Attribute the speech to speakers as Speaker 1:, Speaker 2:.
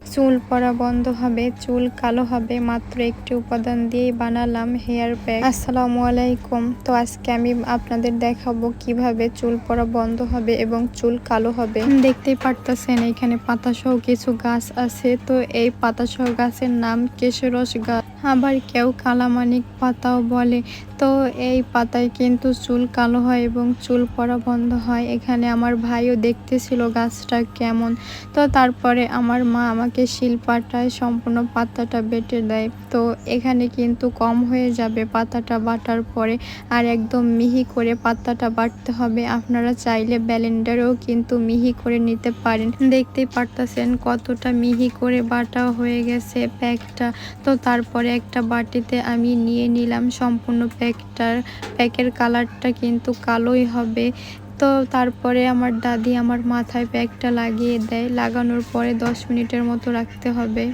Speaker 1: চুল পড়া বন্ধ হবে, চুল কালো হবে, মাত্র একটি উপাদান দিয়েই বানালাম হেয়ার প্যাক। আসসালামু আলাইকুম। তো আজকে আমি আপনাদের দেখাবো কিভাবে চুল পড়া বন্ধ হবে এবং চুল কালো হবে। দেখতেই পারতেছেন এখানে পাতাসহ কিছু গাছ আছে। তো এই পাতাসহ গাছের নাম কেশরস গাছ, আবার কেউ কালামানিক পাতাও বলে। তো এই পাতায় কিন্তু চুল কালো হয় এবং চুল পড়া বন্ধ হয়। এখানে আমার ভাইও দেখতেছিল গাছটা কেমন। তো তারপরে আমার মা আমাকে শিলপাটায় সম্পূর্ণ পাতাটা বেটে দেয়। তো এখানে কিন্তু কম হয়ে যাবে পাতাটা বাটার পরে, আর একদম মিহি করে পাতাটা বাটতে হবে। আপনারা চাইলে ব্লেন্ডারেও কিন্তু মিহি করে নিতে পারেন। দেখতেই পারতেছেন কতটা মিহি করে বাটা হয়ে গেছে প্যাকটা। তো তারপরে একটা বাটিতে আমি নিয়ে নিলাম সম্পূর্ণ প্যাকের কালারটা কিন্তু কালোই হবে। তো তারপরে আমার দাদি আমার মাথায় প্যাকটা লাগিয়ে দেয়। লাগানোর পরে 10 মিনিটের মতো রাখতে হবে।